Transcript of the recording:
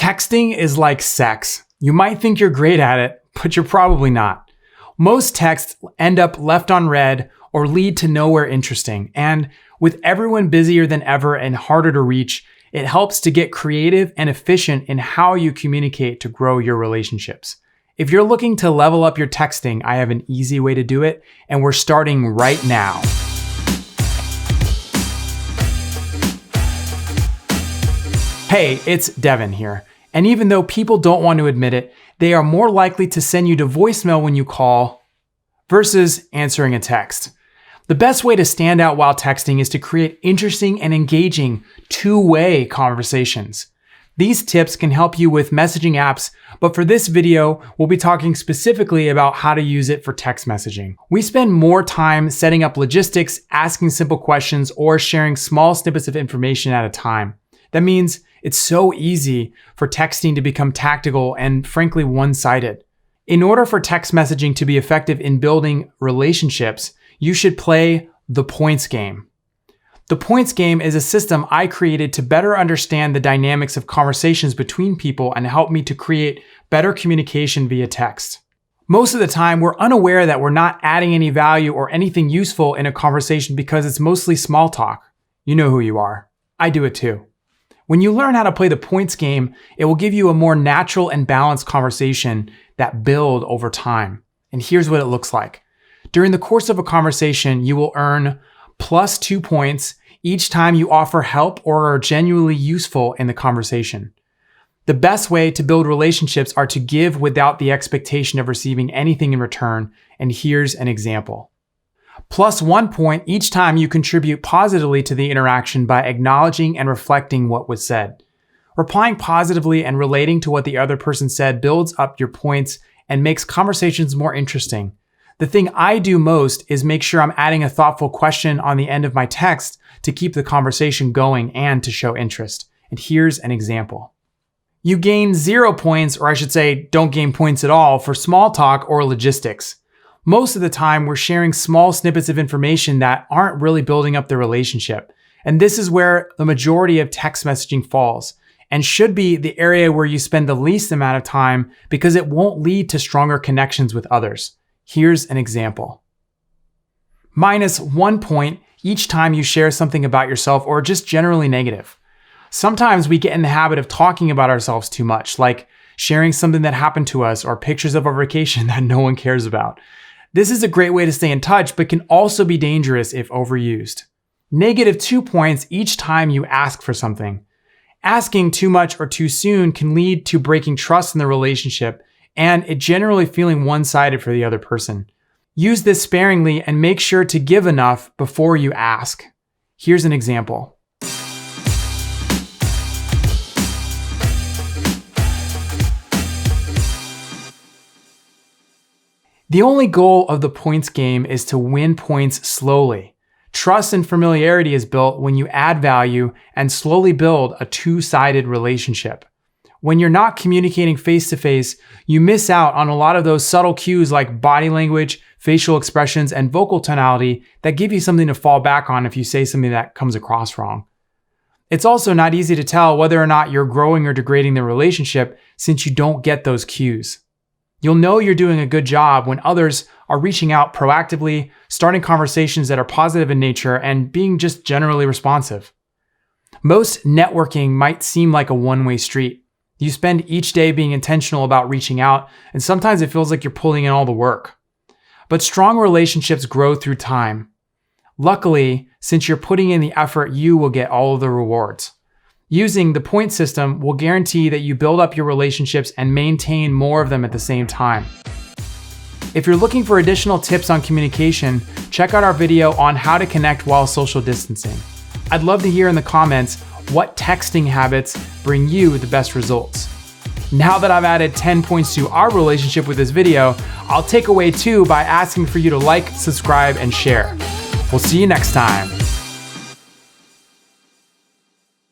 Texting is like sex. You might think you're great at it, but you're probably not. Most texts end up left unread or lead to nowhere interesting. And with everyone busier than ever and harder to reach, it helps to get creative and efficient in how you communicate to grow your relationships. If you're looking to level up your texting, I have an easy way to do it, and we're starting right now. Hey, it's Devin here. And even though people don't want to admit it, they are more likely to send you to voicemail when you call versus answering a text. The best way to stand out while texting is to create interesting and engaging two-way conversations. These tips can help you with messaging apps, but for this video, we'll be talking specifically about how to use it for text messaging. We spend more time setting up logistics, asking simple questions, or sharing small snippets of information at a time. That means it's so easy for texting to become tactical and frankly one-sided. In order for text messaging to be effective in building relationships, you should play the points game. The points game is a system I created to better understand the dynamics of conversations between people and help me to create better communication via text. Most of the time, we're unaware that we're not adding any value or anything useful in a conversation because it's mostly small talk. You know who you are. I do it too. When you learn how to play the points game, it will give you a more natural and balanced conversation that build over time. And here's what it looks like. During the course of a conversation, you will earn +2 points each time you offer help or are genuinely useful in the conversation. The best way to build relationships are to give without the expectation of receiving anything in return. And here's an example. +1 point each time you contribute positively to the interaction by acknowledging and reflecting what was said. Replying positively and relating to what the other person said builds up your points and makes conversations more interesting. The thing I do most is make sure I'm adding a thoughtful question on the end of my text to keep the conversation going and to show interest. And here's an example. You gain 0 points, or I should say, don't gain points at all for small talk or logistics. Most of the time, we're sharing small snippets of information that aren't really building up the relationship. And this is where the majority of text messaging falls and should be the area where you spend the least amount of time because it won't lead to stronger connections with others. Here's an example. -1 point each time you share something about yourself or just generally negative. Sometimes we get in the habit of talking about ourselves too much, like sharing something that happened to us or pictures of our vacation that no one cares about. This is a great way to stay in touch, but can also be dangerous if overused. -2 points each time you ask for something. Asking too much or too soon can lead to breaking trust in the relationship and it generally feeling one-sided for the other person. Use this sparingly and make sure to give enough before you ask. Here's an example. The only goal of the points game is to win points slowly. Trust and familiarity is built when you add value and slowly build a two-sided relationship. When you're not communicating face-to-face, you miss out on a lot of those subtle cues like body language, facial expressions, and vocal tonality that give you something to fall back on if you say something that comes across wrong. It's also not easy to tell whether or not you're growing or degrading the relationship since you don't get those cues. You'll know you're doing a good job when others are reaching out proactively, starting conversations that are positive in nature, and being just generally responsive. Most networking might seem like a one-way street. You spend each day being intentional about reaching out, and sometimes it feels like you're pulling in all the work. But strong relationships grow through time. Luckily, since you're putting in the effort, you will get all of the rewards. Using the point system will guarantee that you build up your relationships and maintain more of them at the same time. If you're looking for additional tips on communication, check out our video on how to connect while social distancing. I'd love to hear in the comments what texting habits bring you the best results. Now that I've added 10 points to our relationship with this video, I'll take away 2 by asking for you to like, subscribe, and share. We'll see you next time.